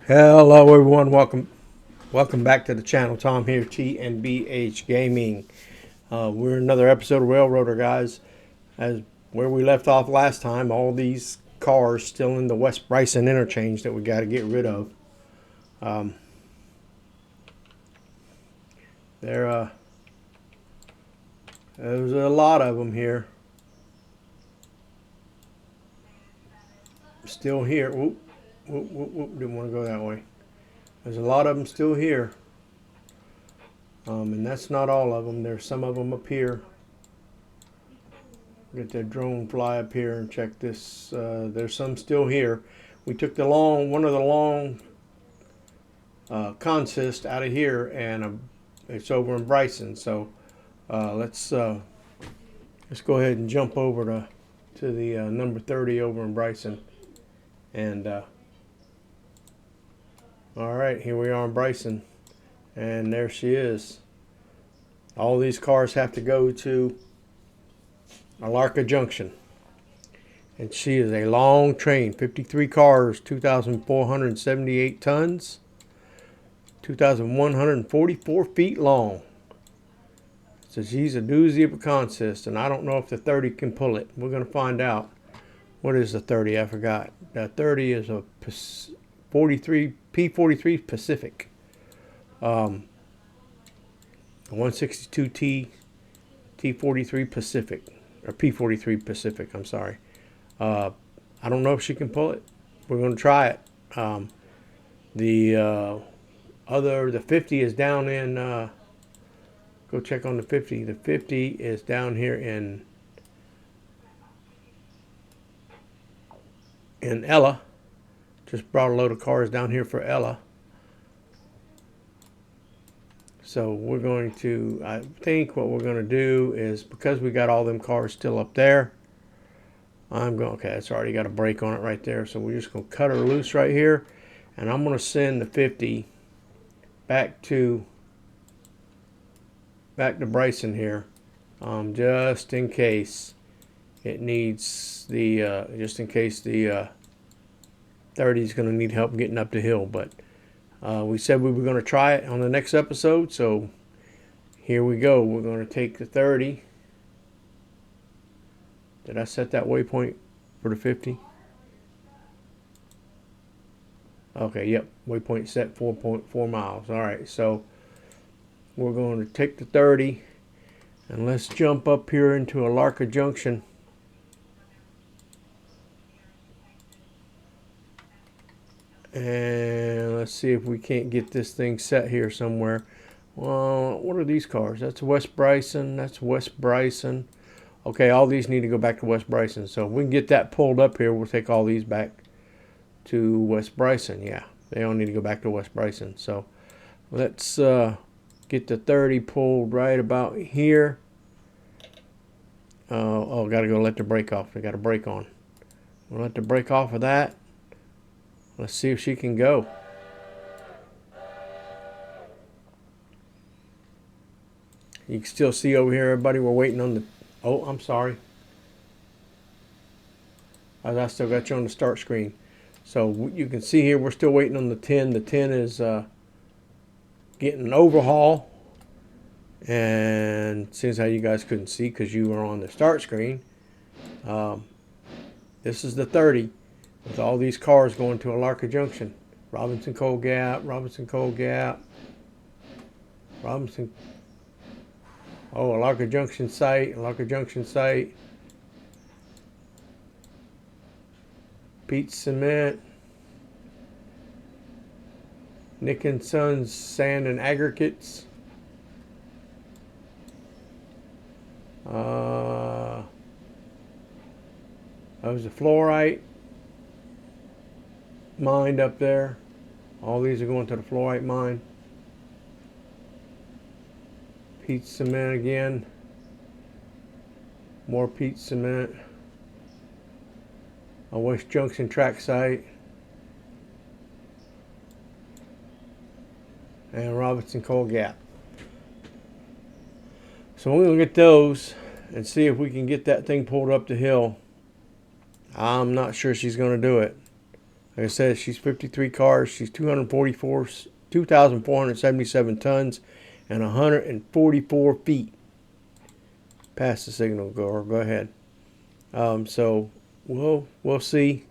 Hello everyone, welcome back to the channel. Tom here, T&BH Gaming. We're another episode of Railroader, guys. As where we left off last time, all these cars still in the West Bryson interchange that we got to get rid of. There's a lot of them here. Still here. Whoop, whoop, whoop, whoop. Didn't want to go that way. There's a lot of them still here. And that's not all of them. There's some of them up here. Get that drone fly up here and check this. There's some still here. We took one of the long consist out of here, and it's over in Bryson. So let's go ahead and jump over to the number 30 over in Bryson. And all right, here we are in Bryson, and there she is. All these cars have to go to Alarka Junction, and she is a long train. 53 cars, 2,478 tons, 2,144 feet long. So she's a doozy of a consist, and I don't know if the 30 can pull it. We're going to find out. What is the 30? I forgot. That 30 is a P43 Pacific. 162T T43 Pacific, or P43 Pacific, I'm sorry. I don't know if she can pull it. We're going to try it. The 50 is down in, go check on the 50. The 50 is down here in Ella. Just brought a load of cars down here for Ella. So we're going to, I think what we're going to do is, because we got all them cars still up there, okay, it's already got a brake on it right there. So we're just going to cut her loose right here. And I'm going to send the 50 back to Bryson here, just in case it needs the, just in case the 30 is going to need help getting up the hill. But we said we were going to try it on the next episode, so here we go. We're going to take the 30. Did I set that waypoint for the 50? Okay, yep, waypoint set 4.4 miles. All right, so we're going to take the 30, and let's jump up here into Alarka Junction. And let's see if we can't get this thing set here somewhere. Well, what are these cars? That's West Bryson. That's West Bryson. Okay, all these need to go back to West Bryson. So if we can get that pulled up here, we'll take all these back to West Bryson. Yeah, they all need to go back to West Bryson. So let's get the 30 pulled right about here. Oh, got to go let the brake off. We got a brake on. We'll let the brake off of that. Let's see if she can go. You can still see over here, everybody, we're waiting on the... Oh, I'm sorry. I still got you on the start screen. So you can see here, we're still waiting on the 10. The 10 is getting an overhaul. And since how you guys couldn't see because you were on the start screen, this is the 30. With all these cars going to Alarka Junction. Robinson Coal Gap, Robinson Coal Gap, Robinson. Oh, Alarka Junction site, Alarka Junction site. Pete Cement. Nick and Sons Sand and Aggregates. That was a fluorite mine up there. All these are going to the fluorite mine. Pete Cement again. More Pete Cement. A West Junction track site. And Robinson Coal Gap. So we're going to get those and see if we can get that thing pulled up the hill. I'm not sure she's going to do it. Like I said, she's 53 cars. She's 2,477 tons and 144 feet. Pass the signal, girl. Go ahead. So we'll see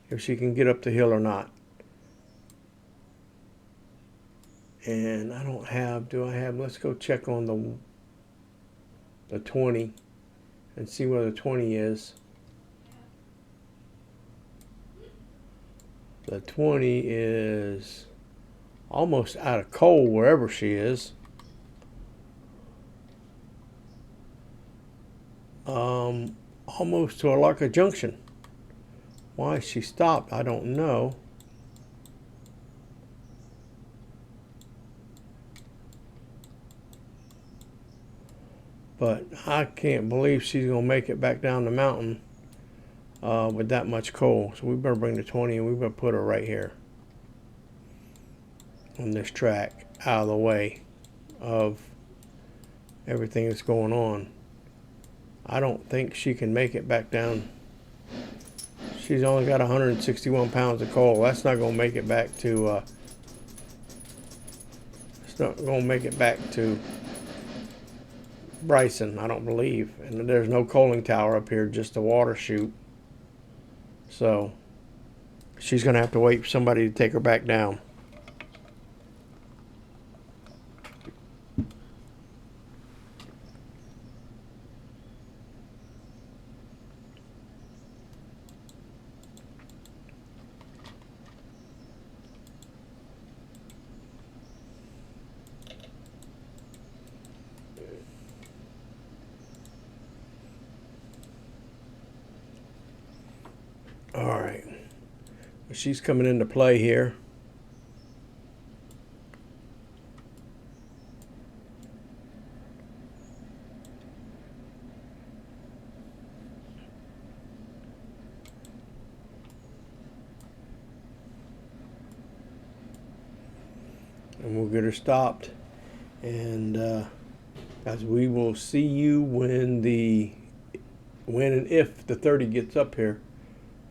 if she can get up the hill or not. And I don't have. Do I have? Let's go check on the 20 and see where the 20 is. The 20 is almost out of coal wherever she is. Almost to Alarka Junction. Why she stopped, I don't know. But I can't believe she's going to make it back down the mountain with that much coal. So we better bring the 20 and we better put her right here on this track, out of the way of everything that's going on. I don't think she can make it back down. She's only got 161 pounds of coal. That's not going to make it back to it's not going to make it back to Bryson, I don't believe. And there's no coaling tower up here, just a water chute. So she's going to have to wait for somebody to take her back down. All right, she's coming into play here. And we'll get her stopped. And as we will see you when and if the 30 gets up here.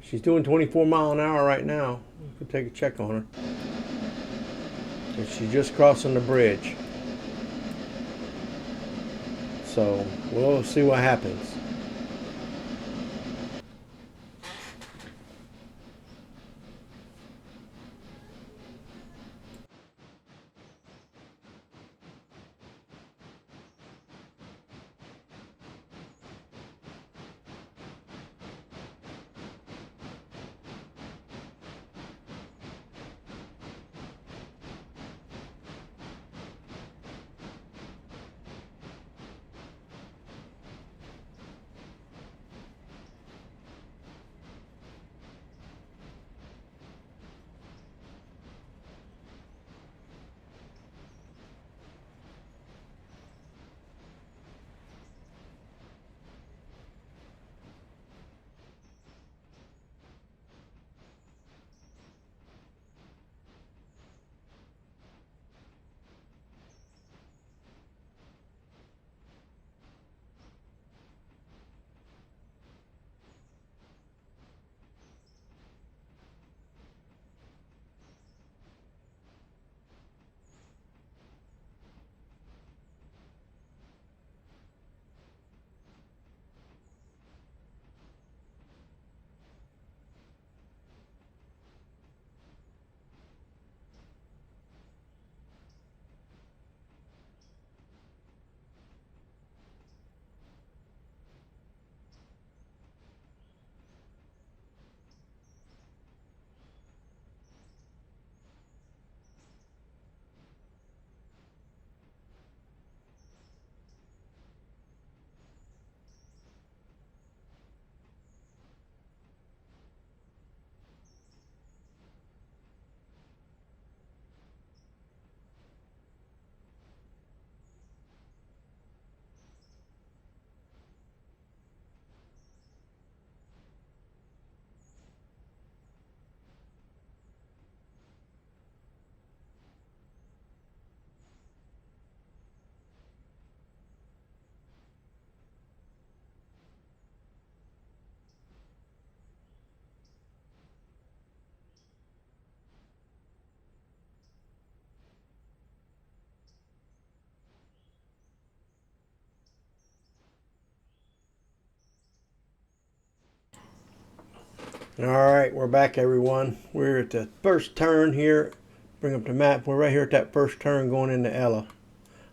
She's doing 24 miles an hour right now. We could take a check on her. And she's just crossing the bridge. So we'll see what happens. All right, we're back, everyone. We're at the first turn here. Bring up the map. We're right here at that first turn going into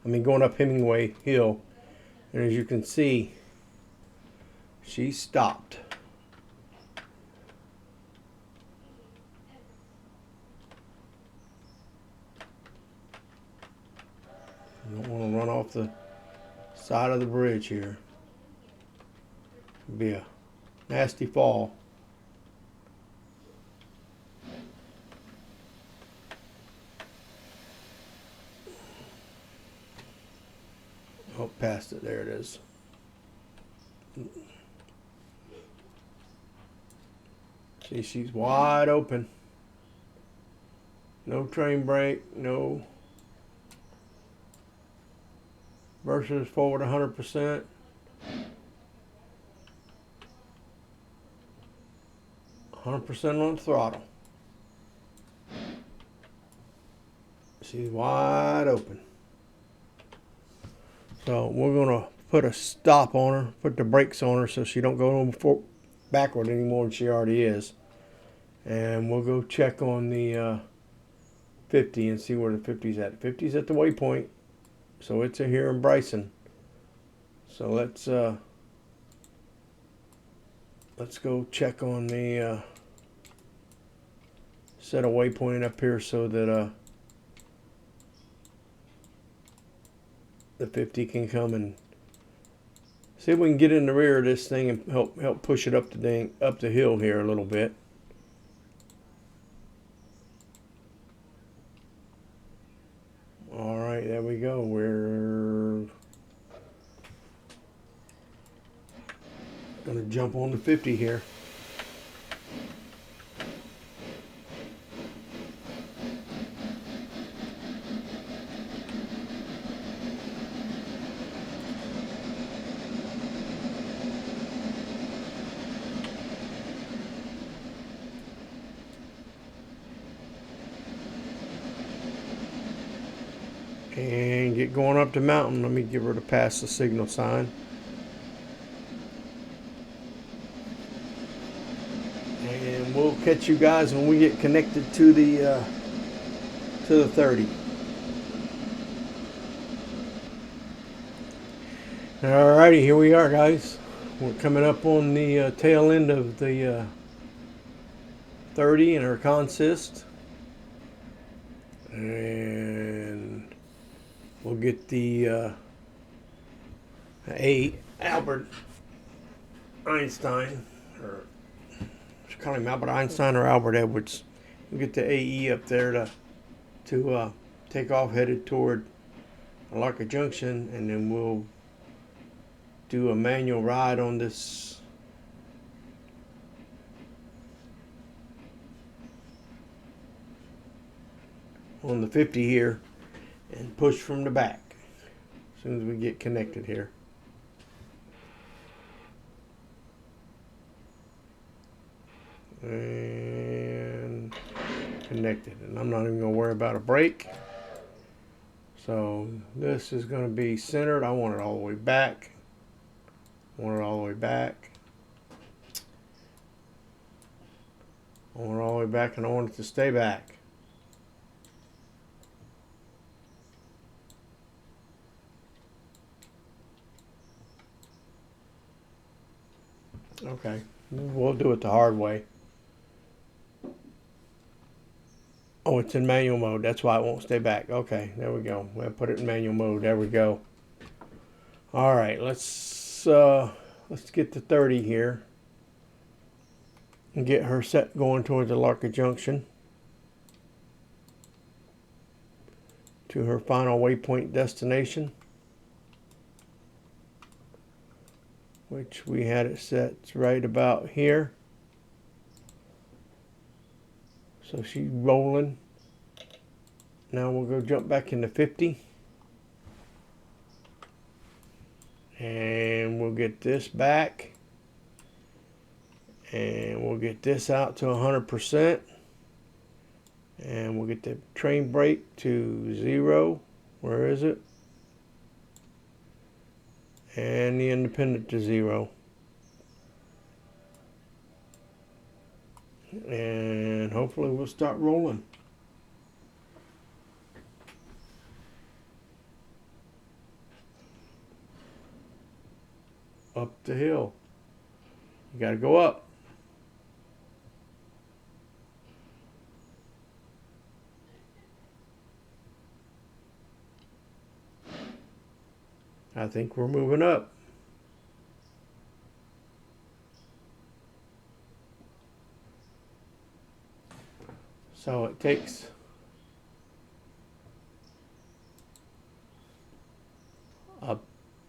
going up Hemmingway Hill. And as you can see, she stopped. You don't want to run off the side of the bridge here. It'd be a nasty fall. Oh, past it. There it is. See, she's wide open. No train brake. No. Versus forward 100%. On the throttle. She's wide open. So we're gonna put a stop on her, put the brakes on her so she don't go backward any more than she already is. And we'll go check on the 50 and see where the 50's at. 50's at the waypoint, so it's here in Bryson. So let's go check on the set a waypoint up here so that the 50 can come and see if we can get in the rear of this thing and help push it up the hill here a little bit. All right, there we go. We're gonna jump on the 50 here. And get going up the mountain. Let me give her to pass the signal sign. And we'll catch you guys when we get connected to the 30. Alrighty, here we are, guys. We're coming up on the tail end of the 30 in our consist. And we'll get the Albert Einstein, or should call him Albert Einstein or Albert Edwards. We'll get the AE up there to take off, headed toward Larka Junction, and then we'll do a manual ride on this on the 50 here and push from the back as soon as we get connected here. And connected, and I'm not even going to worry about a brake. So this is going to be centered. I want it all the way back. I want it all the way back. I want it all the way back, and I want it to stay back. Okay, we'll do it the hard way. Oh, it's in manual mode. That's why it won't stay back. Okay, there we go. We'll put it in manual mode. There we go. All right, let's get to 30 here and get her set going towards the Larka Junction to her final waypoint destination, which we had it set right about here. So she's rolling. Now we'll go jump back into 50. And we'll get this back. And we'll get this out to 100%. And we'll get the train brake to 0. Where is it? And the independent to 0. hopefully we'll start rolling. Up the hill. You got to go up. I think we're moving up. So it takes a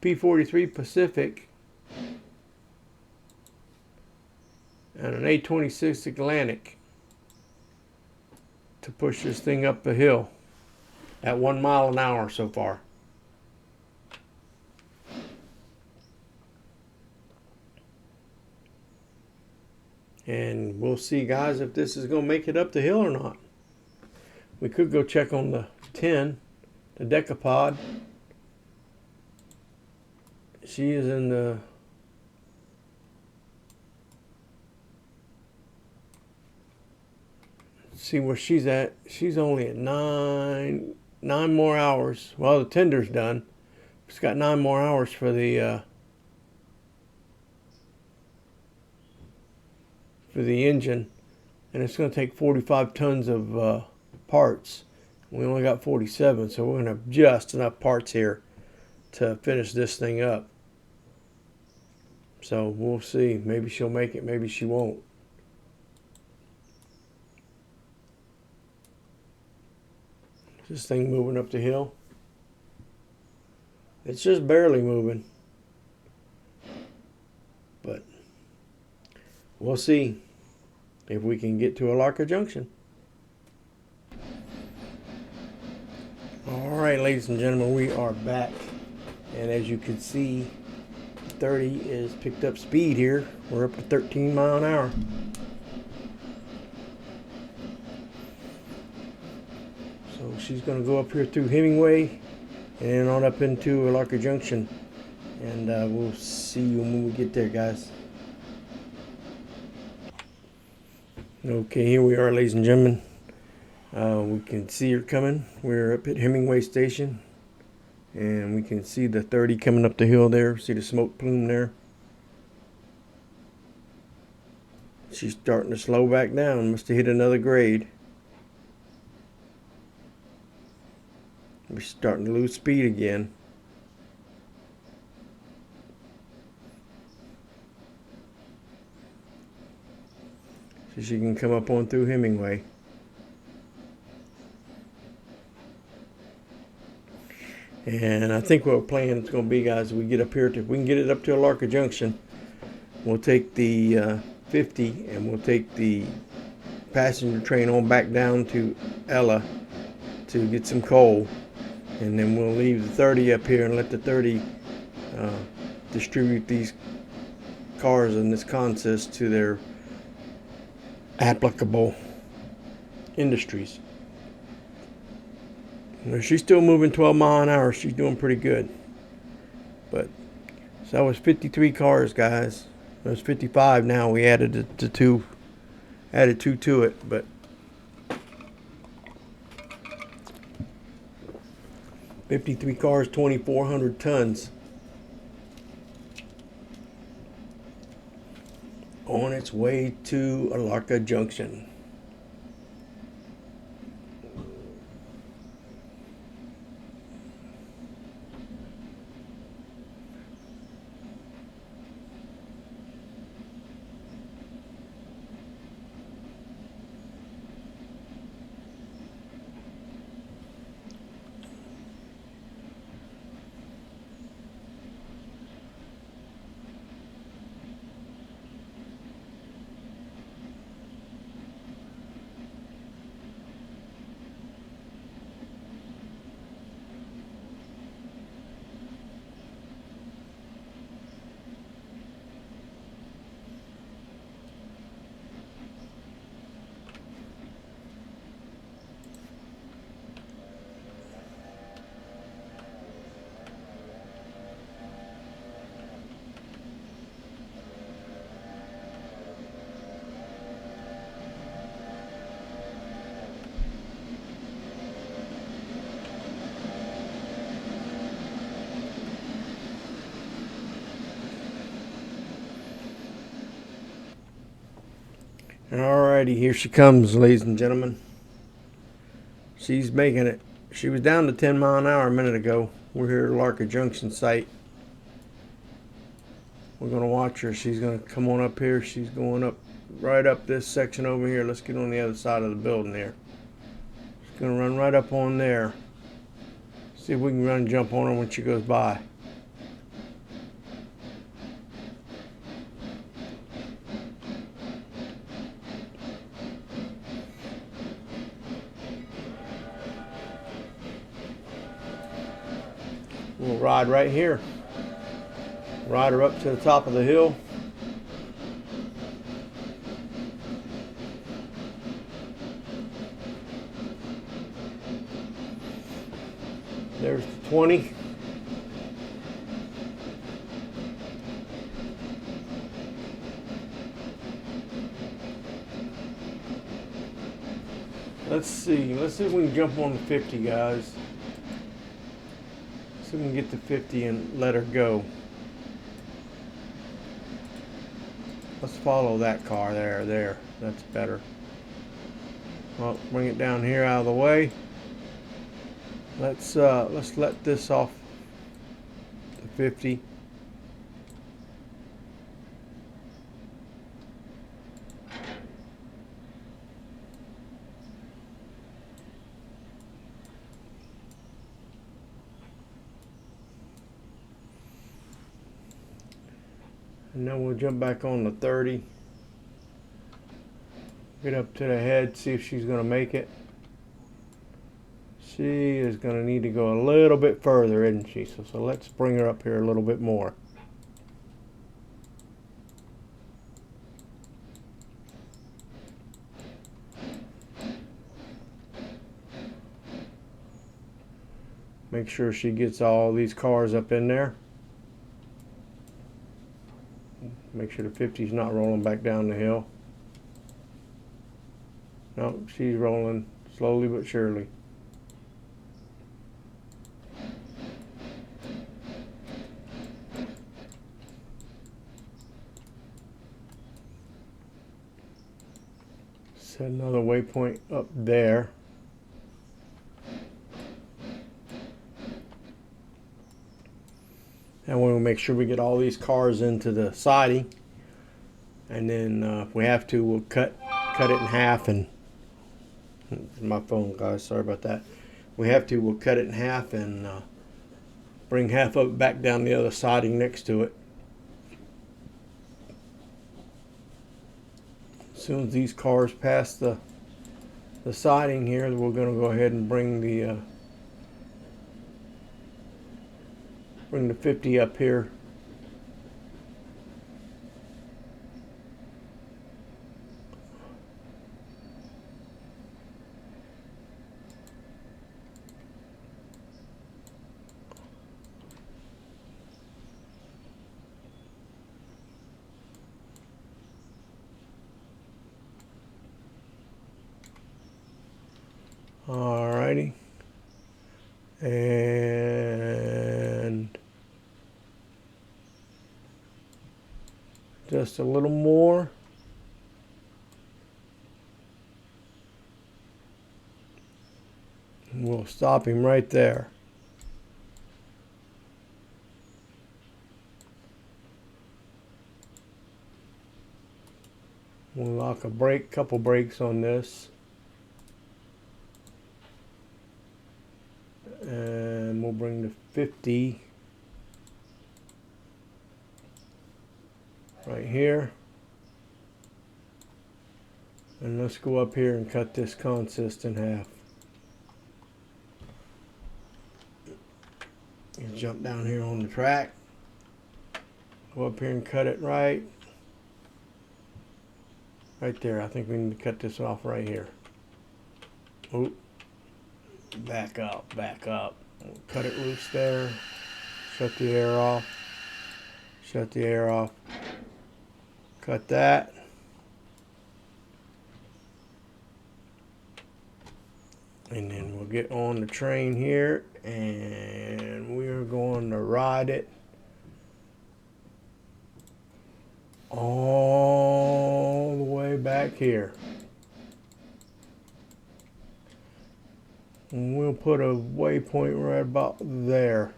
P-43 Pacific and an A-26 Atlantic to push this thing up the hill at 1 mile an hour so far. And we'll see, guys, if this is going to make it up the hill or not. We could go check on the 10, the decapod. She is in the see where she's at. She's only at nine more hours. Well, the tender's done. It's got 9 more hours for the engine, and it's going to take 45 tons of parts. We only got 47, so we're going to have just enough parts here to finish this thing up. So we'll see. Maybe she'll make it, maybe she won't. This thing moving up the hill. It's just barely moving, but we'll see if we can get to Alarka Junction. All right, ladies and gentlemen, we are back, and as you can see, 30 is picked up speed here. We're up to 13 miles an hour. So she's going to go up here through Hemmingway and on up into Alarka Junction, and we'll see you when we get there, guys. Okay, here we are, ladies and gentlemen. We can see her coming. We're up at Hemmingway Station, and we can see the 30 coming up the hill there. See the smoke plume there. She's starting to slow back down. Must have hit another grade. We're starting to lose speed again. So she can come up on through Hemmingway. And I think what we're planning is going to be, guys, we get up here to, we can get it up to Alarka Junction. We'll take the 50 and we'll take the passenger train on back down to Ella to get some coal. And then we'll leave the 30 up here and let the 30 distribute these cars in this consist to their applicable industries. She's still moving 12 miles an hour. She's doing pretty good. But so that was 53 cars, guys. It was 55 now. We added the two, added 2 to it, but $53 cars, 2,400 tons. On its way to Alarka Junction. Alrighty, here she comes, ladies and gentlemen. She's making it. She was down to 10 mile an hour a minute ago. We're here at Larka Junction site. We're going to watch her. She's going to come on up here. She's going up right up this section over here. Let's get on the other side of the building there. She's going to run right up on there. See if we can run and jump on her when she goes by. We'll ride right here. Ride her up to the top of the hill. There's the 20. Let's see if we can jump on the 50, guys. See if we can get to 50 and let her go. Let's follow that car there. That's better. Well, bring it down here out of the way. Let's let this off the 50. And then we'll jump back on the 30. Get up to the head, see if she's going to make it. She is going to need to go a little bit further, isn't she? So let's bring her up here a little bit more. Make sure she gets all these cars up in there. Make sure the 50's not rolling back down the hill. No, she's rolling slowly but surely. Set another waypoint up there. And we'll make sure we get all these cars into the siding. And then if we have to, we'll cut it in half. And my phone, guys, sorry about that. If we have to, we'll cut it in half and bring half of it back down the other siding next to it. As soon as these cars pass the siding here, we're going to go ahead and bring the 50 up here. Alrighty. And just a little more. And we'll stop him right there. We'll lock a couple brakes on this. And we'll bring the 50 right here. And let's go up here and cut this consist in half. You jump down here on the track. Go up here and cut it right there. I think we need to cut this off right here. Oop. Back up. We'll cut it loose there. Shut the air off. Cut that. And then we'll get on the train here and we're going to ride it all the way way back here. And we'll put a waypoint right about there.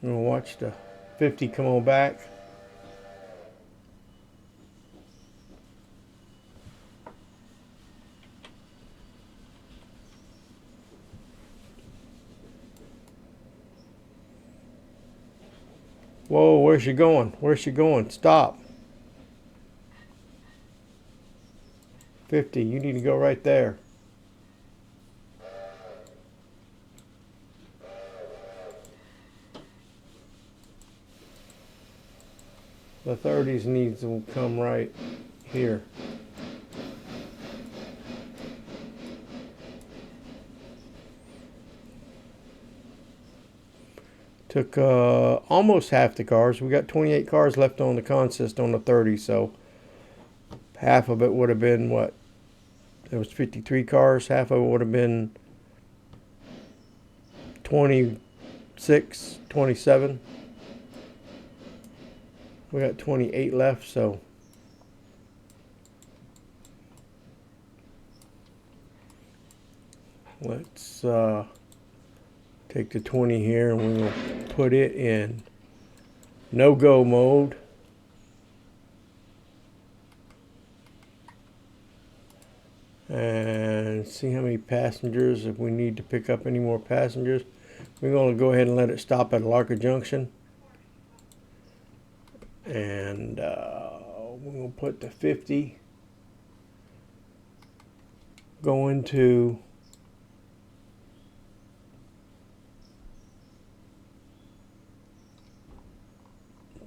And we'll watch the 50 come on back. Whoa, where's she going? Where's she going? Stop. 50, you need to go right there. The 30s needs to come right here. Took almost half the cars. We got 28 cars left on the consist on the 30, so half of it would have been what? There was 53 cars. Half of it would have been 26, 27. We got 28 left, so let's take the 20 here and we're going to put it in no-go mode. And see how many passengers, if we need to pick up any more passengers. We're going to go ahead and let it stop at Larker Junction. And we're going to put the 50 going to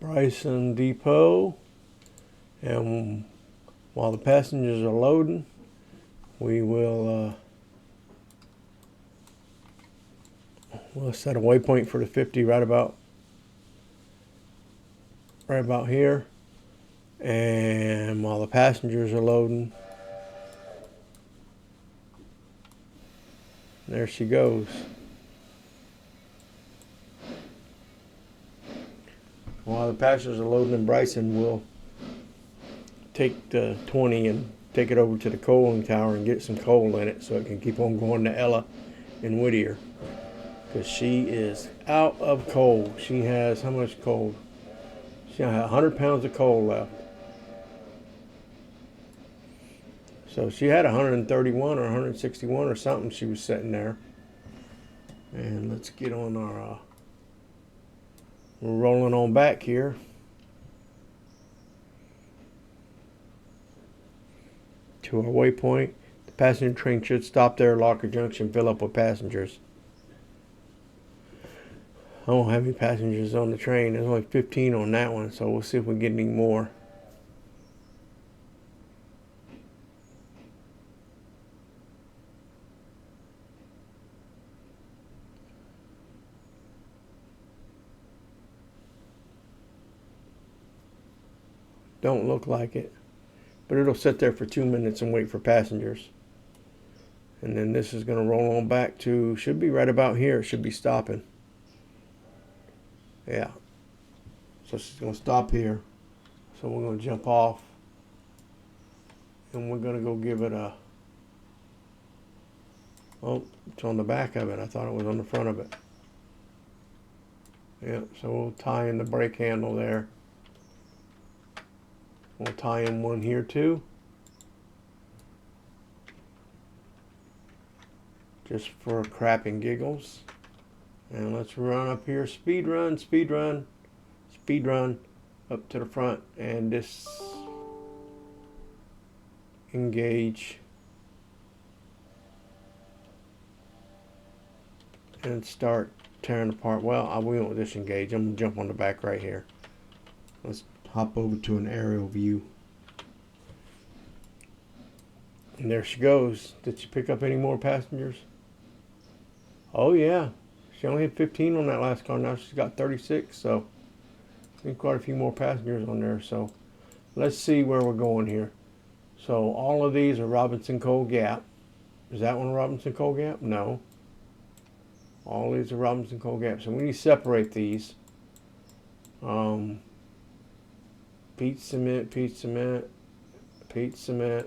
Bryson Depot, and while the passengers are loading, we will we'll set a waypoint for the 50 right about here, and while the passengers are loading, there she goes. While the passengers are loading in Bryson, we'll take the 20 and take it over to the coaling tower and get some coal in it so it can keep on going to Ella in Whittier, because she is out of coal. She has how much coal? She has 100 pounds of coal left. So she had 131 or 161 or something. She was sitting there. And let's get on our we're rolling on back here. To our waypoint. The passenger train should stop there at Larker Junction, fill up with passengers. I don't have any passengers on the train. There's only 15 on that one, so we'll see if we get any more. Don't look like it, but it'll sit there for 2 minutes and wait for passengers. And then this is going to roll on back to, should be right about here. It should be stopping. Yeah. So she's going to stop here. So we're going to jump off. And we're going to go give it a, oh, it's on the back of it. I thought it was on the front of it. Yeah, so we'll tie in the brake handle there. We'll tie in one here too. Just for crap and giggles. And let's run up here. Speed run, speed run, speed run up to the front and disengage. And start tearing apart. Well, we won't disengage. I'm going to jump on the back right here. Let's hop over to an aerial view. And there she goes. Did she pick up any more passengers? Oh yeah. She only had 15 on that last car. Now she's got 36. So I think quite a few more passengers on there. So let's see where we're going here. So all of these are Robinson Coal Gap. Is that one a Robinson coal gap? No. All these are Robinson coal gaps. So we need to separate these. Peat cement, peat cement, peat cement,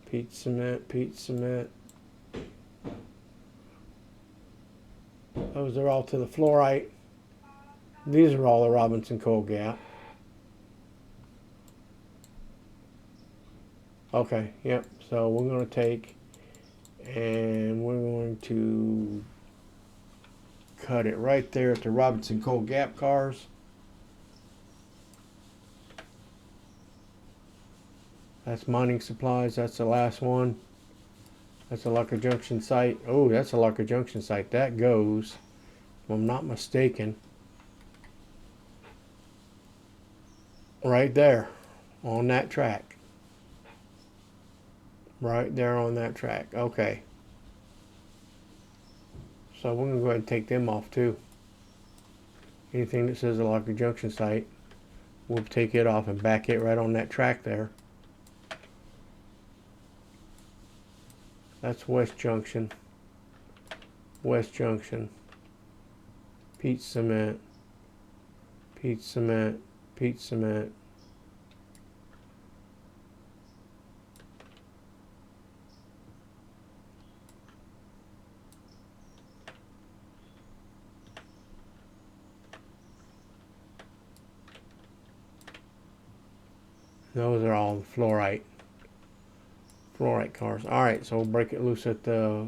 peat cement, peat cement. Those are all to the fluorite. These are all the Robinson coal gap. Okay, yep. So we're going to take and we're going to cut it right there at the Robinson coal gap cars. That's mining supplies. That's the last one. That's a Locker Junction site. Oh, that's a Locker Junction site. That goes, if I'm not mistaken, right there on that track. Right there on that track. Okay. So we're going to go ahead and take them off too. Anything that says a Locker Junction site, we'll take it off and back it right on that track there. That's West Junction. West Junction. Peat cement. Peat cement. Peat cement. Those are all fluorite cars. All right, so we'll break it loose at the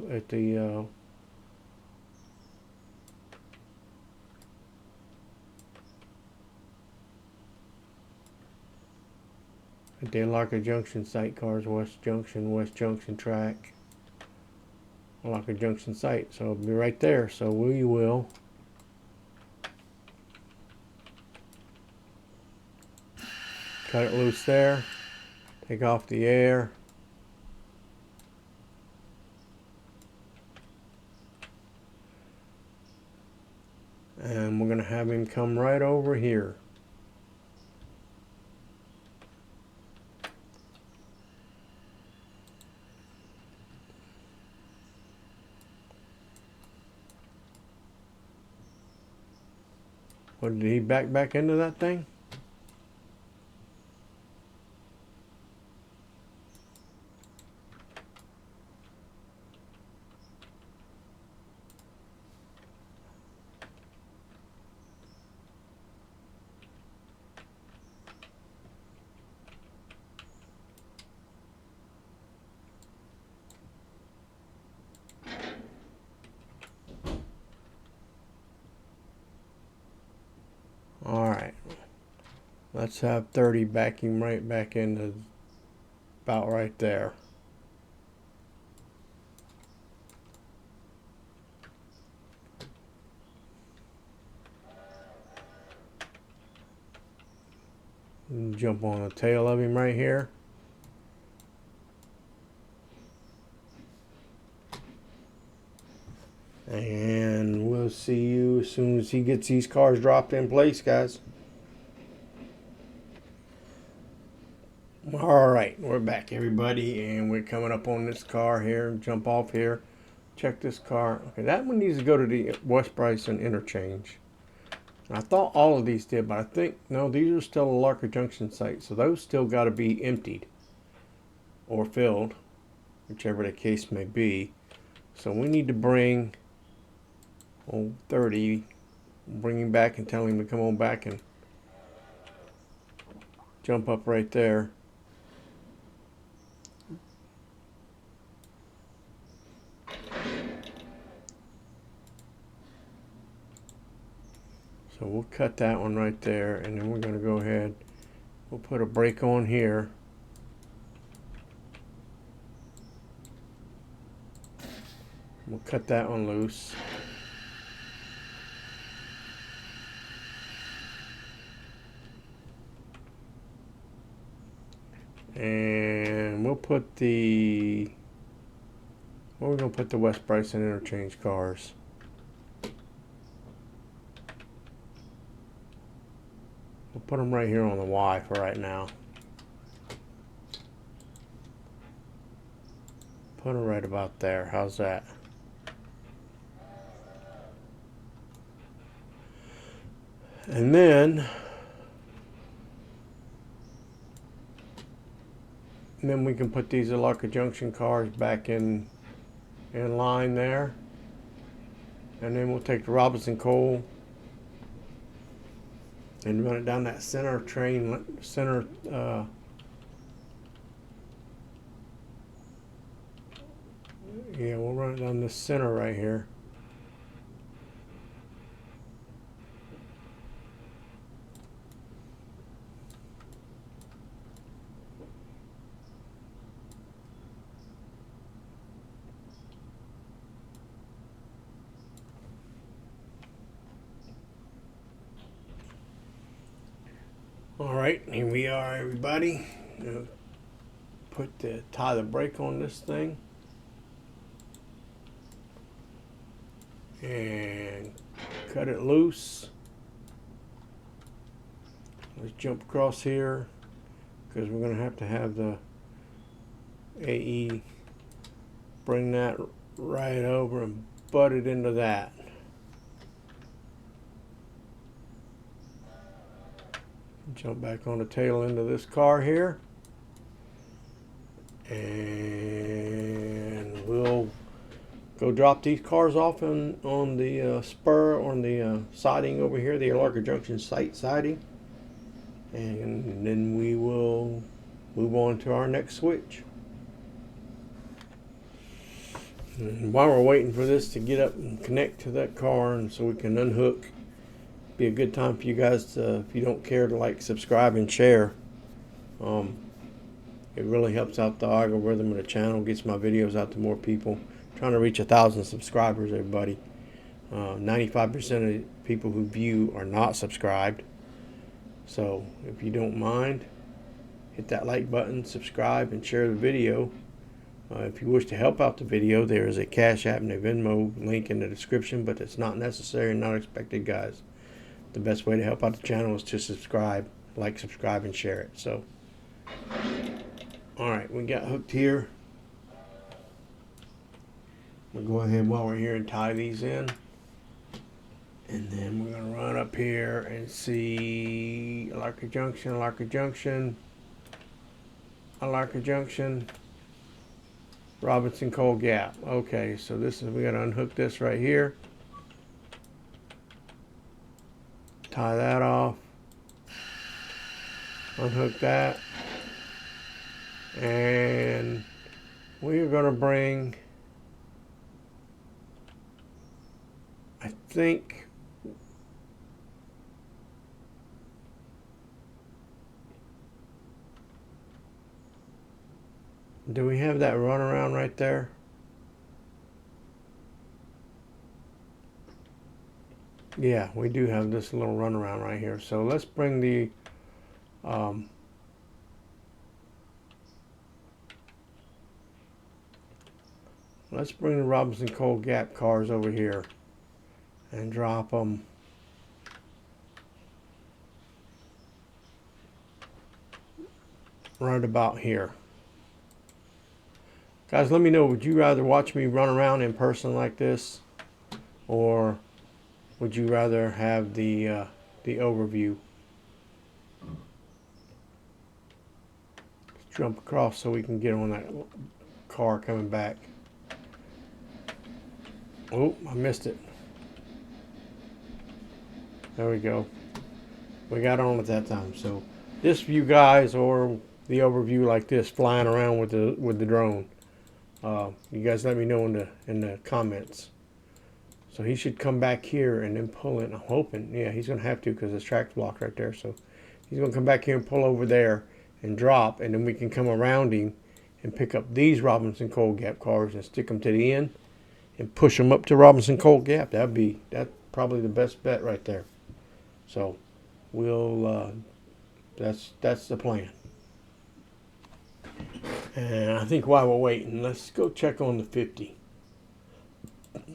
Locker Junction site cars. West Junction track, Locker Junction site. So it'll be right there. So we will cut it loose there. Take off the air. And we're going to have him come right over here. What, did he back into that thing? Alright, let's have 30 back him right back into about right there. Jump on the tail of him right here. And we'll see you as soon as he gets these cars dropped in place, guys. Alright, we're back, everybody, and we're coming up on this car here. Jump off here. Check this car. Okay, that one needs to go to the West Bryson interchange. I thought all of these did, but I think, no, these are still a Locker Junction site, so those still got to be emptied or filled, whichever the case may be. So we need to bring 30, bring him back and tell him to come on back and jump up right there. So we'll cut that one right there, and then we're going to go ahead, we'll put a brake on here. We'll cut that one loose. And we'll put the, well, we're going to put the West Bryson interchange cars. We'll put them right here on the Y for right now. Put her right about there. How's that? And then we can put these Alarka Junction cars back in line there. And then we'll take the Robinson coal and run it down that center yeah, we'll run it down the center right here. All right, here we are, everybody. Tie the brake on this thing and cut it loose. Let's jump across here because we're going to have the AE bring that right over and butt it into that. Jump back on the tail end of this car here, and we'll go drop these cars off on the spur, on the siding over here, the Alarka Junction site siding, and then we will move on to our next switch. And while we're waiting for this to get up and connect to that car, and so we can unhook, be a good time for you guys to, if you don't care, to like, subscribe, and share. It really helps out the algorithm of the channel, gets my videos out to more people. I'm trying to reach 1,000 subscribers, everybody. 95% of people who view are not subscribed. So if you don't mind, hit that like button, subscribe, and share the video. If you wish to help out the video, there is a Cash App and a Venmo link in the description, but it's not necessary and not expected, guys. The best way to help out the channel is to subscribe, like, subscribe, and share it. So, all right, we got hooked here. We'll go ahead while we're here and tie these in. And then we're going to run up here and see Alarka Junction, Alarka Junction, Alarka Junction, Robinson Coal Gap. Okay, so this is, we got to unhook this right here. Tie that off, unhook that, and we're going to bring, I think, do we have that runaround right there? Yeah, we do have this little runaround right here. So let's bring the Robinson Coal Gap cars over here and drop them right about here. Guys, let me know, would you rather watch me run around in person like this, or would you rather have the overview? Let's jump across so we can get on that car coming back. Oh, I missed it. There we go. We got on at that time. So this view, guys, or the overview like this, flying around with the drone. You guys let me know in the comments. So he should come back here and then pull in. I'm hoping, yeah, he's going to have to because there's track's blocked right there. So he's going to come back here and pull over there and drop, and then we can come around him and pick up these Robinson Coal Gap cars and stick them to the end and push them up to Robinson Coal Gap. That's probably the best bet right there. So we'll that's the plan. And I think while we're waiting, let's go check on the 50.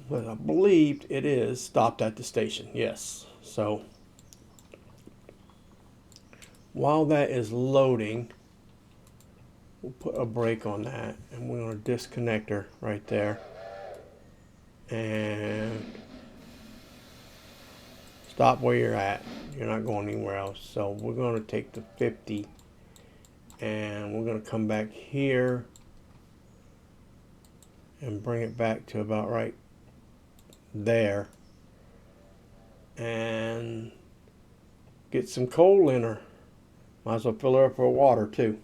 Well, I believe it is stopped at the station. Yes. So while that is loading, We'll put a brake on that, and we're going to disconnect her right there. And stop where you're at. You're not going anywhere else. So we're going to take the 50 and we're going to come back here and bring it back to about right there and get some coal in her. Might as well fill her up for water too.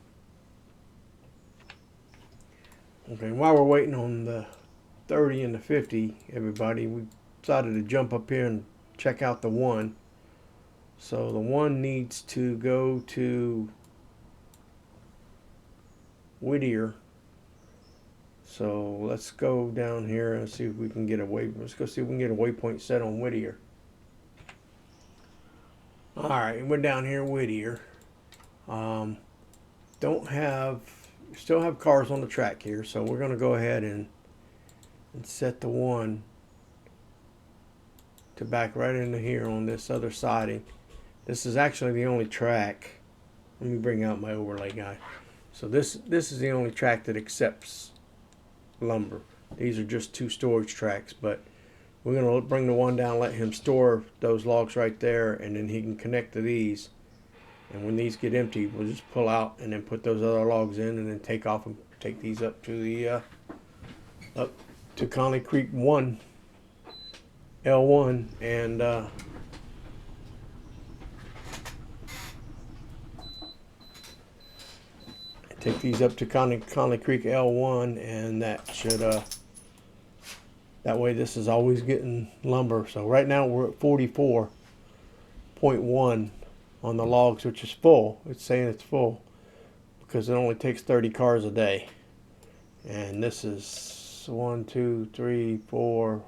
Okay, while we're waiting on the 30 and the 50, everybody, we decided to jump up here and check out the 1. So the 1 needs to go to Whittier. So let's go down here and see if we can get a way. Let's go see if we can get a waypoint set on Whittier. All right, we're down here, Whittier. Still have cars on the track here, so we're going to go ahead and set the 1 to back right into here on this other siding. This is actually the only track. Let me bring out my overlay guy. So this is the only track that accepts lumber. These are just 2 storage tracks, but we're going to bring the 1 down, let him store those logs right there, and then he can connect to these. And when these get empty, we'll just pull out and then put those other logs in, and then take off and take these up to the up to Conley Creek 1 L1 and take these up to Conley Creek L1, and that should that way this is always getting lumber. So right now we're at 44.1 on the logs, which is full. It's saying it's full because it only takes 30 cars a day. And this is 1, 2, 3, 4,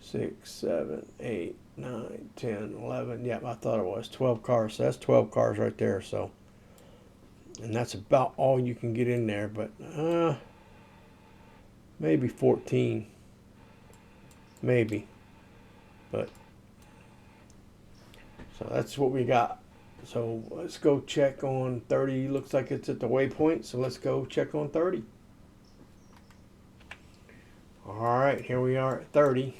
6, 7, 8, 9, 10, 11. Yep, I thought it was 12 cars. So that's 12 cars right there. So, and that's about all you can get in there, but maybe 14. Maybe. But so that's what we got. So let's go check on 30. Looks like it's at the waypoint, so let's go check on 30. Alright, here we are at 30.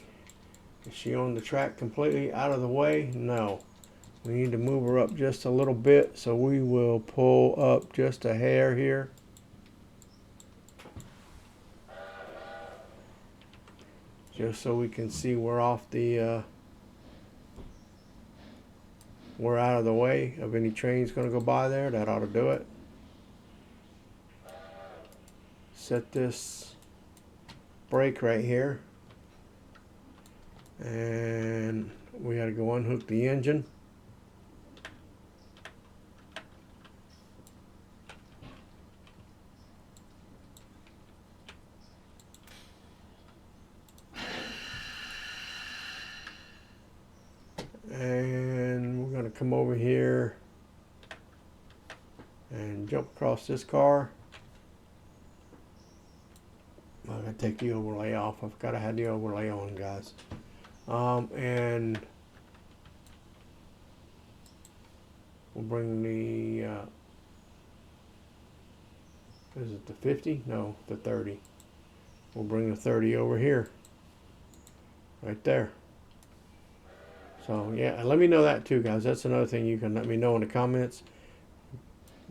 Is she on the track completely out of the way? No. We need to move her up just a little bit, so we will pull up just a hair here. Just so we can see we're off the we're out of the way of any trains going to go by there. That ought to do it. Set this brake right here, and we got to go unhook the engine. And we're going to come over here and jump across this car. I'm going to take the overlay off. I forgot I had the overlay on, guys. And we'll bring the, is it the 50? No, the 30. We'll bring the 30 over here. Right there. So yeah, let me know that too, guys. That's another thing you can let me know in the comments.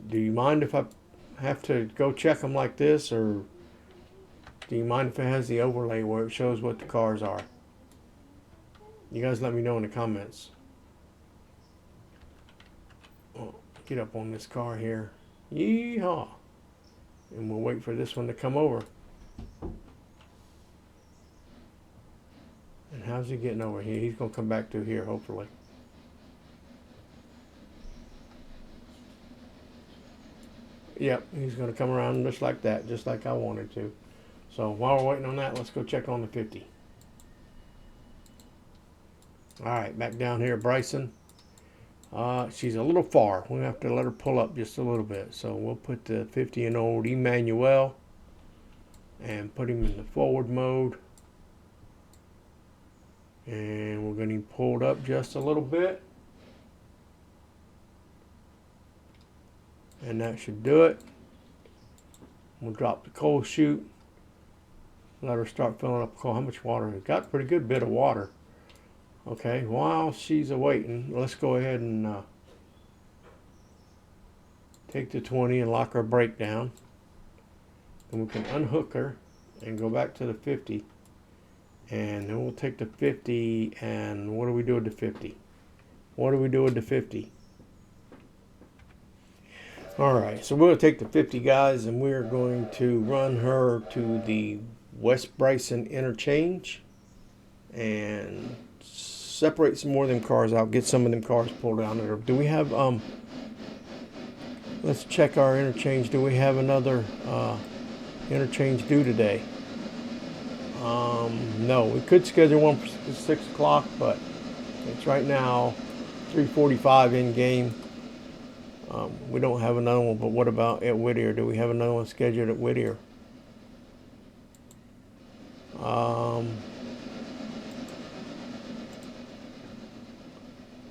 Do you mind if I have to go check them like this, or do you mind if it has the overlay where it shows what the cars are? You guys let me know in the comments. Oh, get up on this car here. Yeehaw. And we'll wait for this one to come over. And how's he getting over here? He's going to come back to here, hopefully. Yep, he's going to come around just like that, just like I wanted to. So while we're waiting on that, let's go check on the 50. Alright, back down here, Bryson. She's a little far. We're going to have to let her pull up just a little bit. So we'll put the 50 in old Emmanuel and put him in the forward mode. And we're going to pull it up just a little bit. And that should do it. We'll drop the coal chute. Let her start filling up coal. How much water? We've got a pretty good bit of water. Okay, while she's awaiting, let's go ahead and take the 20 and lock our brake down. And we can unhook her and go back to the 50. And then we'll take the 50 and what do we do with the 50? What do we do with the 50? Alright, so we're going to take the 50, guys, and we're going to run her to the West Bryson interchange and separate some more of them cars out, get some of them cars pulled out of there. Do we have, let's check our interchange. Do we have another interchange due today? No, we could schedule one for 6 o'clock, but it's right now 3:45 in game. We don't have another one, but what about at Whittier? Do we have another one scheduled at Whittier? I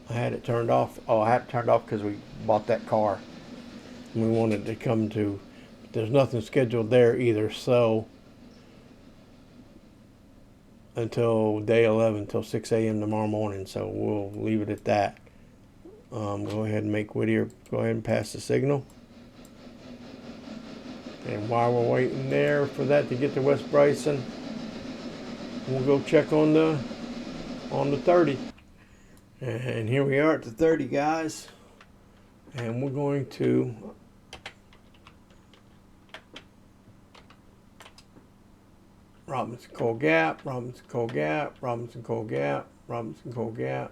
had it turned off. Oh, I had it turned off because we bought that car. We wanted to come to, there's nothing scheduled there either, so until day 11, until 6 a.m. tomorrow morning, so we'll leave it at that. Go ahead and make Whittier, go ahead and pass the signal. And while we're waiting there for that to get to West Bryson, we'll go check on the 30. And here we are at the 30, guys. And we're going to Robinson Coal Gap, Robinson Coal Gap, Robinson Coal Gap, Robinson Coal Gap.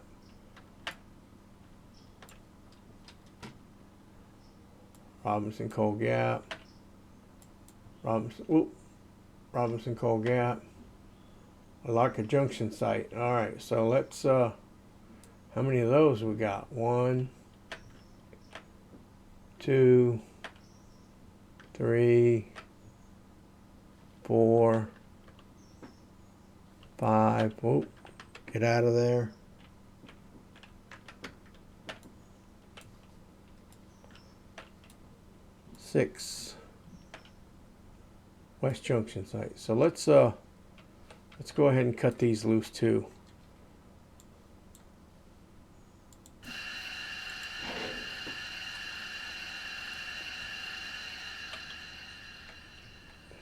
Robinson Coal Gap. Robinson Coal Gap. Alarka Junction site. Alright, so let's how many of those we got? 1, 2, 3, 4, 5. Whoop, get out of there. 6. West Junction site. So let's go ahead and cut these loose too.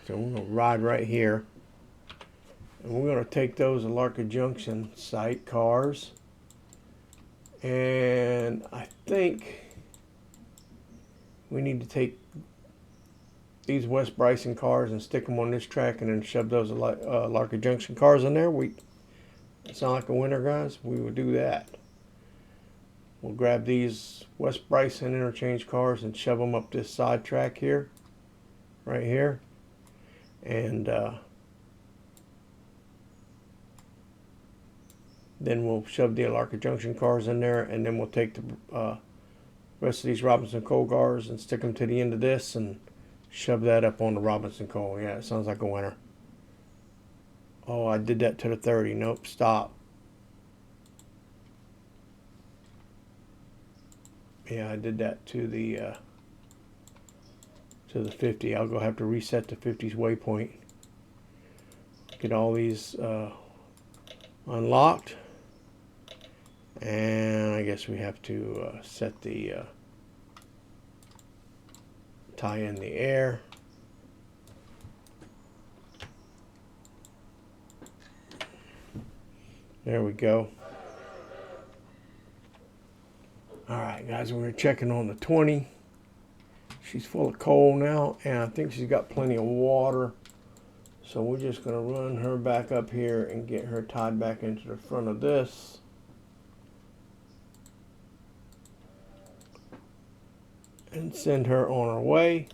So we're going to ride right here. And we're going to take those Alarka Junction site cars. And I think we need to take these West Bryson cars and stick them on this track and then shove those Alarka Junction cars in there. It sound like a winner, guys? We would do that. We'll grab these West Bryson interchange cars and shove them up this side track here, right here. And then we'll shove the Alarka Junction cars in there, and then we'll take the rest of these Robinson Coal cars and stick them to the end of this and shove that up on the Robinson Coal. Yeah, it sounds like a winner. Oh, I did that to the 30. Nope, stop. Yeah, I did that to the 50. I'll go have to reset the 50's waypoint. Get all these unlocked. And I guess we have to set the tie in the air. There we go. Alright guys, we're checking on the 20. She's full of coal now, and I think she's got plenty of water. So we're just going to run her back up here and get her tied back into the front of this. And send her on her way.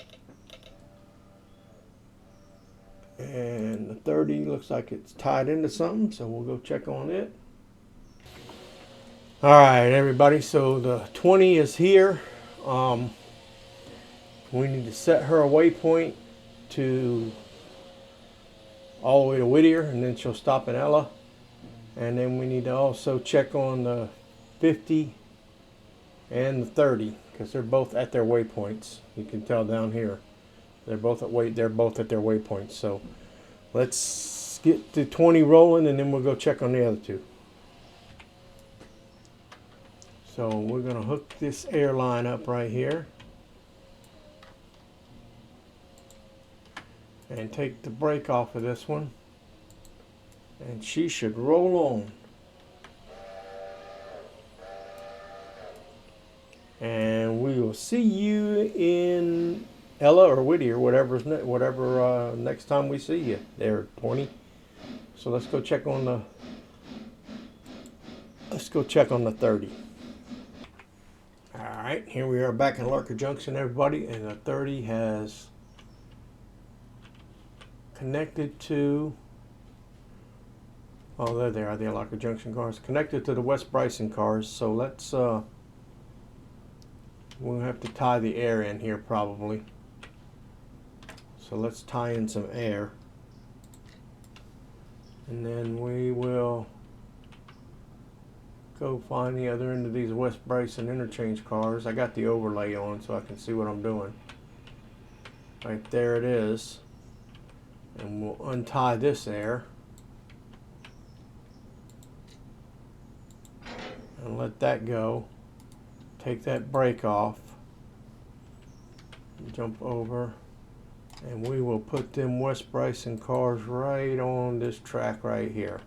And the 30 looks like it's tied into something, so we'll go check on it. Alright everybody, so the 20 is here. We need to set her a waypoint to all the way to Whittier, and then she'll stop in Ella. And then we need to also check on the 50 and the 30, because they're both at their waypoints. You can tell down here. They're both at they're both at their waypoints. So let's get the 20 rolling, and then we'll go check on the other two. So we're going to hook this airline up right here and take the brake off of this one, and she should roll on. And we will see you in Ella or Whittier, whatever next time we see you there, 20. So let's go check on the 30. All right, here we are back in Larker Junction, everybody, and the 30 has connected to, oh, there they are, the Larker Junction cars, connected to the West Bryson cars. So let's, we'll have to tie the air in here probably. So let's tie in some air, and then we will go find the other end of these West Bryson interchange cars. I got the overlay on so I can see what I'm doing. Right there it is. And we'll untie this air and let that go. Take that brake off. Jump over. And we will put them West Bryson cars right on this track right here.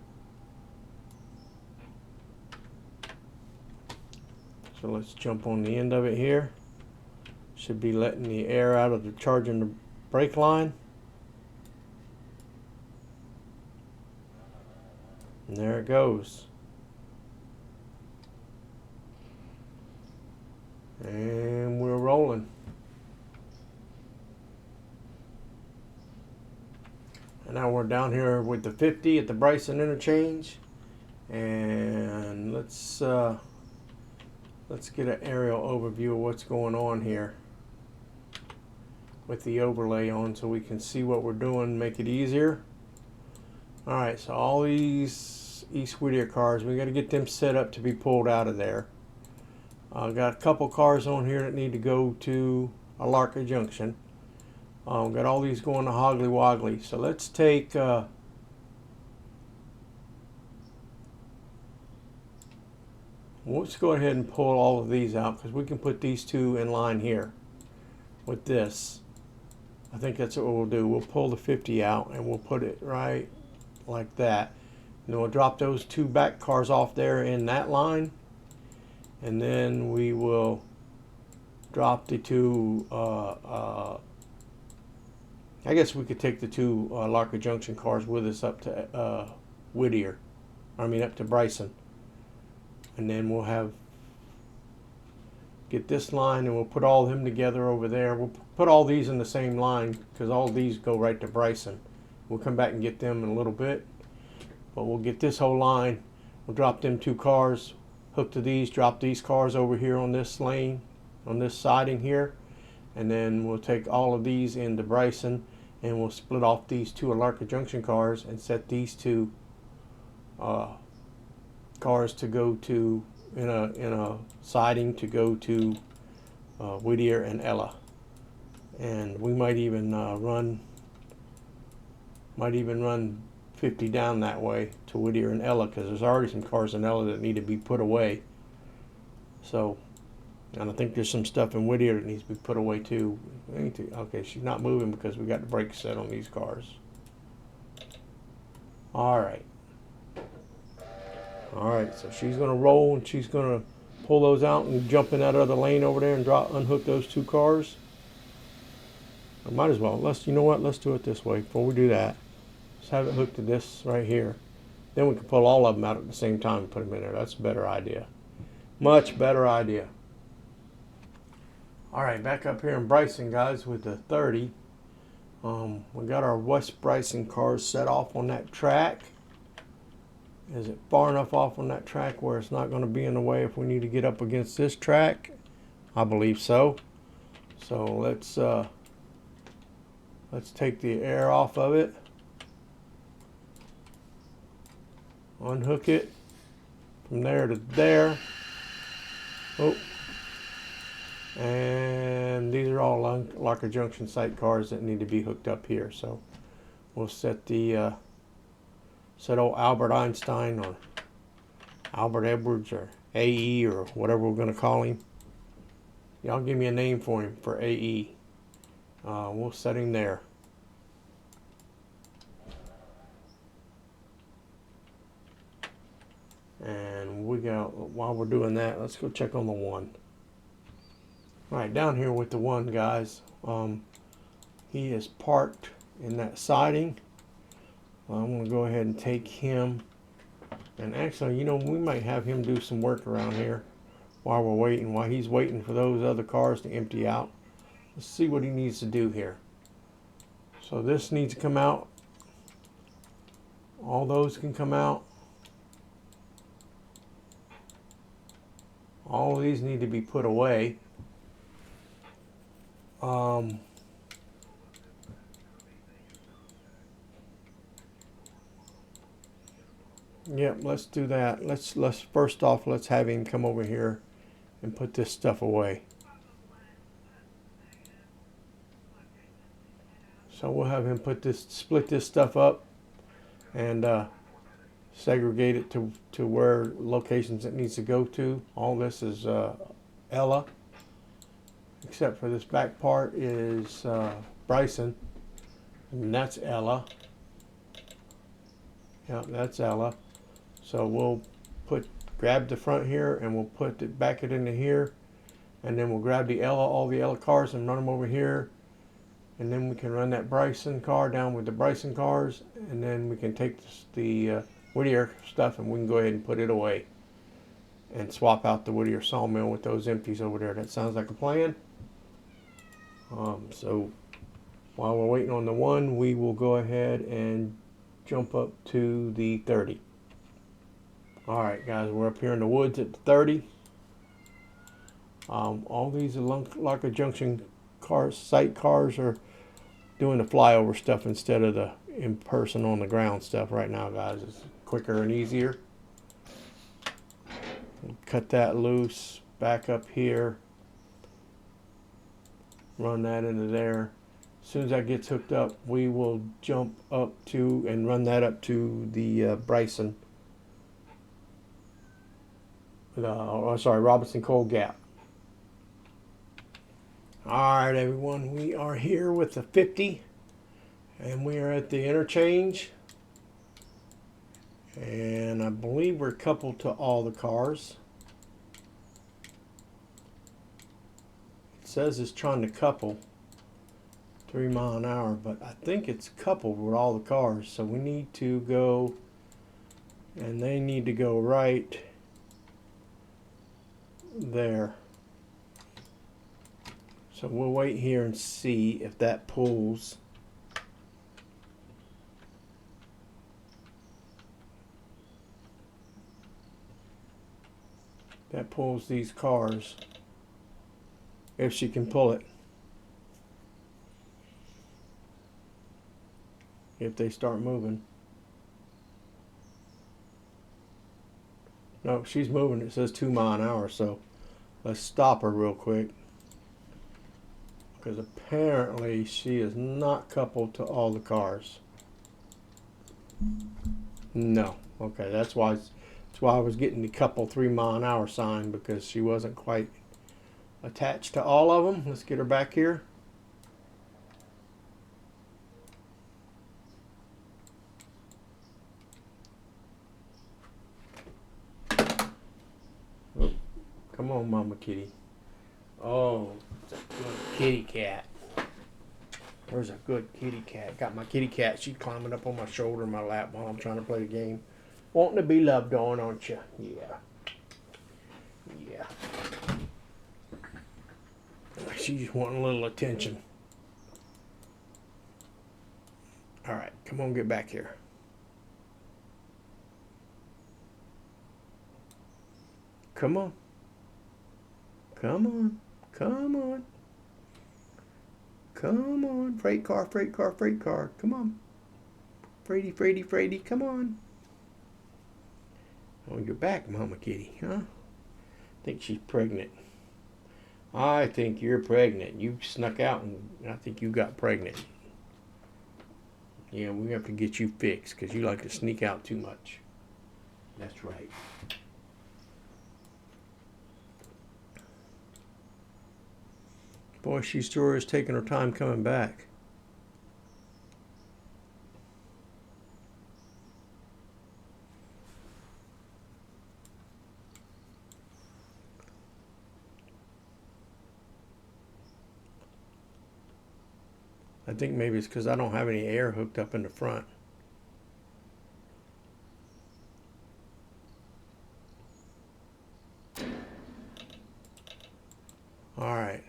So let's jump on the end of it here. Should be letting the air out of the charging the brake line. And there it goes. And we're rolling. And now we're down here with the 50 at the Bryson interchange. And let's get an aerial overview of what's going on here with the overlay on so we can see what we're doing, make it easier. Alright, so all these East Whittier cars, we got to get them set up to be pulled out of there. I've got a couple cars on here that need to go to a Larker Junction. Got all these going to Hoggly Woggly. So let's take let's go ahead and pull all of these out, because we can put these two in line here with this. I think that's what we'll do. We'll pull the 50 out and we'll put it right like that. And then we'll drop those two back cars off there in that line. And then we will drop the two, I guess we could take the two Larker Junction cars with us up to Whittier. Up to Bryson. And then we'll get this line, and we'll put all of them together over there. We'll put all these in the same line, because all these go right to Bryson. We'll come back and get them in a little bit. But we'll get this whole line. We'll drop them two cars, hook to these, drop these cars over here on this lane, on this siding here. And then we'll take all of these into Bryson, and we'll split off these two Larker Junction cars and set these two cars to go to in a siding to go to Whittier and Ella. And we might even run 50 down that way to Whittier and Ella, because there's already some cars in Ella that need to be put away. So, and I think there's some stuff in Whittier that needs to be put away too. Okay, she's not moving because we got the brakes set on these cars. Alright, so she's going to roll, and she's going to pull those out and jump in that other lane over there and unhook those two cars. I might as well. You know what? Let's do it this way. Before we do that, let's have it hooked to this right here. Then we can pull all of them out at the same time and put them in there. That's a better idea. Much better idea. Alright, back up here in Bryson, guys, with the 30. We got our West Bryson cars set off on that track. Is it far enough off on that track where it's not going to be in the way if we need to get up against this track? I believe so. So let's take the air off of it. Unhook it from there to there. Oh. And these are are all locker junction site cars that need to be hooked up here. So we'll set the set old Albert Einstein or Albert Edwards or AE or whatever we're going to call him. Y'all give me a name for him for AE. We'll set him there. And we got, while we're doing that, let's go check on the one. Alright, down here with the one, guys, he is parked in that siding. I'm going to go ahead and take him, and actually, you know, we might have him do some work around here while we're waiting, while he's waiting for those other cars to empty out. Let's see what he needs to do here. So this needs to come out. All those can come out. All of these need to be put away. Yep, let's do that. Let's first off, let's have him come over here and put this stuff away. So we'll have him split this stuff up and segregate it to where locations it needs to go to. All this is Ella, except for this back part is Bryson, and that's Ella. Yeah, that's Ella. So we'll grab the front here and we'll put it back into here, and then we'll grab the Ella, all the Ella cars, and run them over here, and then we can run that Bryson car down with the Bryson cars, and then we can take the Whittier stuff and we can go ahead and put it away and swap out the Whittier sawmill with those empties over there. That sounds like a plan. So while we're waiting on the one, we will go ahead and jump up to the 30. Alright guys, we're up here in the woods at the 30. All these locker junction cars, site cars, are doing the flyover stuff instead of the in-person on the ground stuff right now, guys. It's quicker and easier. Cut that loose, back up here, run that into there. As soon as that gets hooked up, we will jump up to and run that up to the Bryson, Robinson Coal Gap. Alright everyone, we are here with the 50 and we are at the interchange, and I believe we're coupled to all the cars. It says it's trying to couple 3 miles an hour, but I think it's coupled with all the cars, so we need to go, and they need to go right there. So we'll wait here and see if that pulls. That pulls these cars, if she can pull it. If they start moving. No, she's moving. It says 2 miles an hour, so let's stop her real quick, because apparently she is not coupled to all the cars. No. Okay, that's why I was getting the couple 3 mile an hour sign, because she wasn't quite attached to all of them. Let's get her back here. Oh, come on, Mama Kitty. Oh, it's a good kitty cat. There's a good kitty cat. Got my kitty cat. She's climbing up on my shoulder in my lap while I'm trying to play the game. Wanting to be loved on, aren't you? Yeah. Yeah. She's wanting a little attention. Alright, come on, get back here. Come on. Come on. Come on. Come on. Freight car, freight car, freight car. Come on. Freighty, freighty, freighty. Come on. Oh, you're back, Mama Kitty, huh? I think she's pregnant. I think you're pregnant. You snuck out and I think you got pregnant. Yeah, we have to get you fixed because you like to sneak out too much. That's right. Boy, she sure is taking her time coming back. I think maybe it's because I don't have any air hooked up in the front. All right.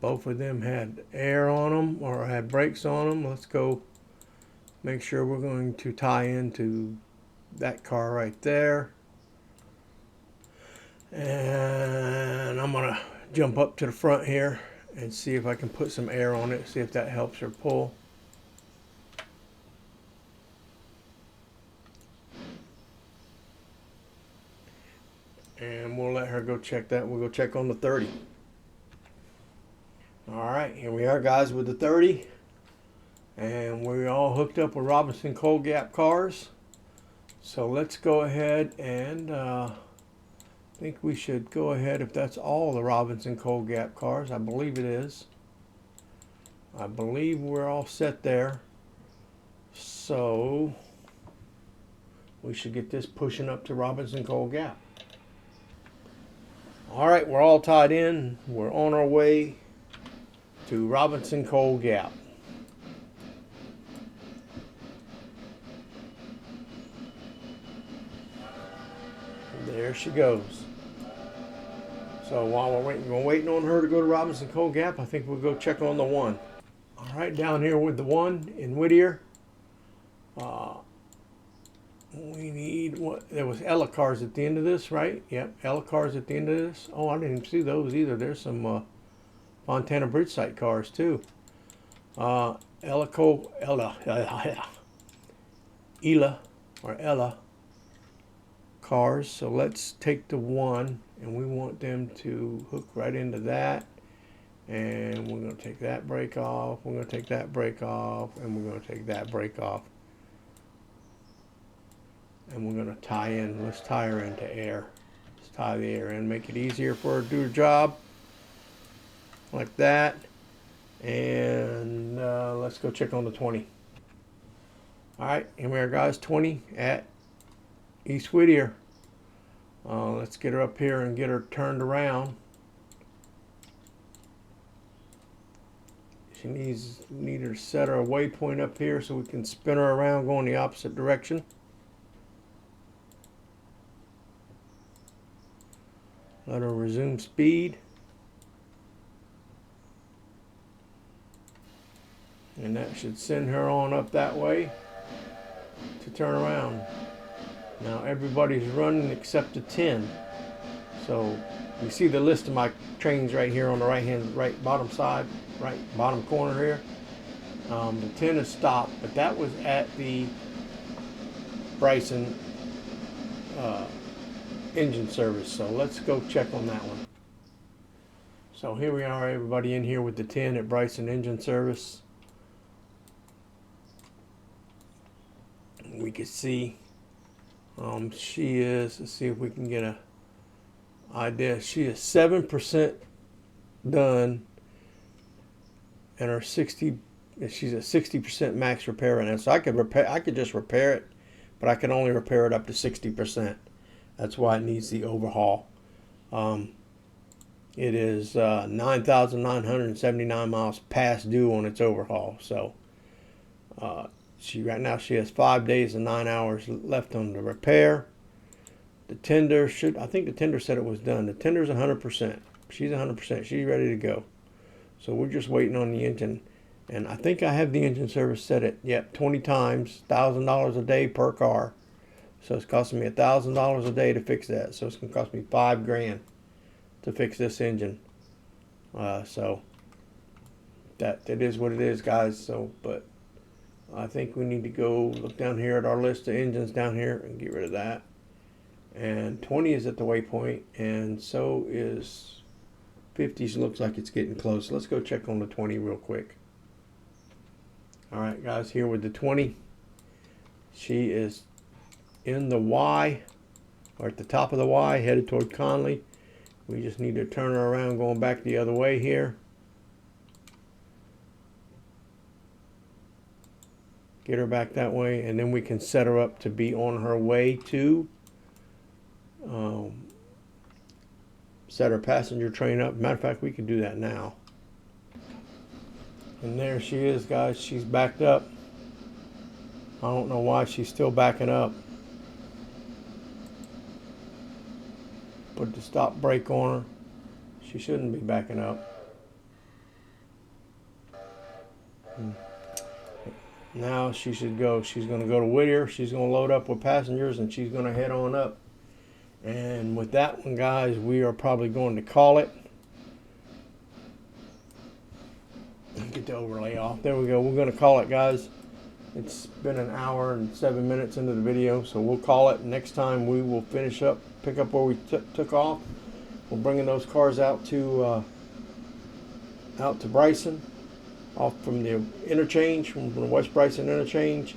Both of them had air on them or had brakes on them. Let's go make sure we're going to tie into that car right there. And I'm going to jump up to the front here and see if I can put some air on it, see if that helps her pull. And we'll let her go check that. We'll go check on the 30. All right, here we are, guys, with the 30. And we're all hooked up with Robinson Cold Gap cars. So let's go ahead and I think we should go ahead, if that's all the Robinson Cold Gap cars. I believe it is. I believe we're all set there. So we should get this pushing up to Robinson Cold Gap. All right, we're all tied in. We're on our way to Robinson Cold Gap. There she goes. So while we're waiting on her to go to Robinson Cold Gap, I think we'll go check on the 1. All right, down here with the 1 in Whittier. We need what? There was Ella cars at the end of this, right? Yep, Ella cars at the end of this. Oh, I didn't even see those either. There's some Fontana Bridge site cars too. Ella cars. So let's take the 1, and we want them to hook right into that. And we're going to take that brake off. We're going to take that brake off, and we're going to take that brake off. And we're going to tie in. Let's tie her into air. Let's tie the air in, make it easier for her to do her job. Like that. And let's go check on the 20. All right, here we are, guys. 20 at East Whittier. Let's get her up here and get her turned around. She need her to set her waypoint up here so we can spin her around going the opposite direction. Let her resume speed. And that should send her on up that way to turn around. Now everybody's running except the 10. So you see the list of my trains right here on the right bottom side, right bottom corner here. The 10 is stopped, but that was at the Bryson engine service. So let's go check on that one. So here we are, everybody in here with the 10 at Bryson engine service. We can see she is, let's see if we can get a idea. She is 7% done, and her she's at 60% max repair right now. So I could just repair it, but I can only repair it up to 60%. That's why it needs the overhaul. It is 9,979 miles past due on its overhaul. So right now she has 5 days and 9 hours left on the repair. The tender I think the tender said it was done. The tender's 100%. She's 100%. She's ready to go. So we're just waiting on the engine. And I think I have the engine service set at, 20 times, $1,000 a day per car. So it's costing me $1,000 a day to fix that. So it's going to cost me $5,000 to fix this engine. So that is what it is, guys. So, but I think we need to go look down here at our list of engines down here and get rid of that. and 20 is at the waypoint, and so is 50s. Looks like it's getting close. Let's go check on the 20 real quick. All right, guys, here with the 20. She is in the Y, or at the top of the Y, headed toward Conley. We just need to turn her around going back the other way here. Get her back that way, and then we can set her up to be on her way to set her passenger train up. Matter of fact, we could do that now. And there she is, guys. She's backed up. I don't know why she's still backing up. Put the stop brake on her. She shouldn't be backing up. Now she should go. She's going to go to Whittier. She's going to load up with passengers, and she's going to head on up. And with that one, guys, we are probably going to call it. Get the overlay off. There we go. We're going to call it, guys. It's been an hour and 7 minutes into the video, so we'll call it. Next time we will finish up, pick up where we took off. We're bringing those cars out to Bryson, off from the interchange, from the West Bryson interchange,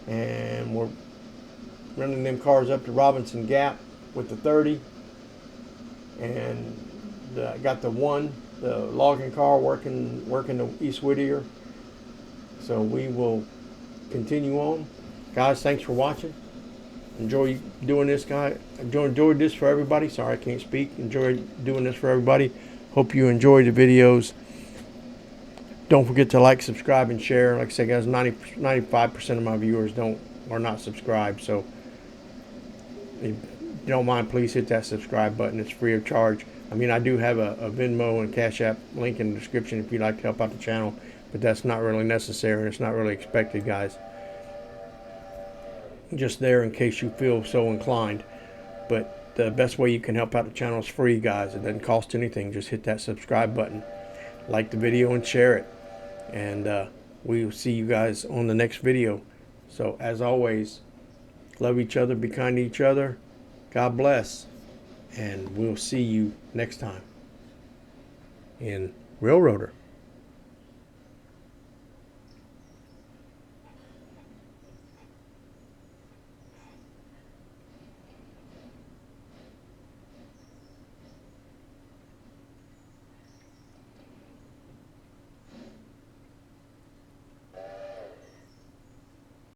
and we're running them cars up to Robinson Gap with the 30, and got the logging car working to East Whittier. So we will continue on, guys. Thanks for watching. Enjoy doing this, guy. Enjoyed this for everybody. Sorry, I can't speak. Enjoy doing this for everybody. Hope you enjoy the videos. Don't forget to like, subscribe, and share. Like I said, guys, 95% of my viewers are not subscribed. So if you don't mind, please hit that subscribe button. It's free of charge. I mean, I do have a Venmo and Cash App link in the description if you'd like to help out the channel, but that's not really necessary, and it's not really expected, guys. Just there in case you feel so inclined. But the best way you can help out the channel is free, guys. It doesn't cost anything. Just hit that subscribe button, like the video, and share it. And we will see you guys on the next video. So as always, love each other, be kind to each other. God bless. And we'll see you next time in Railroader.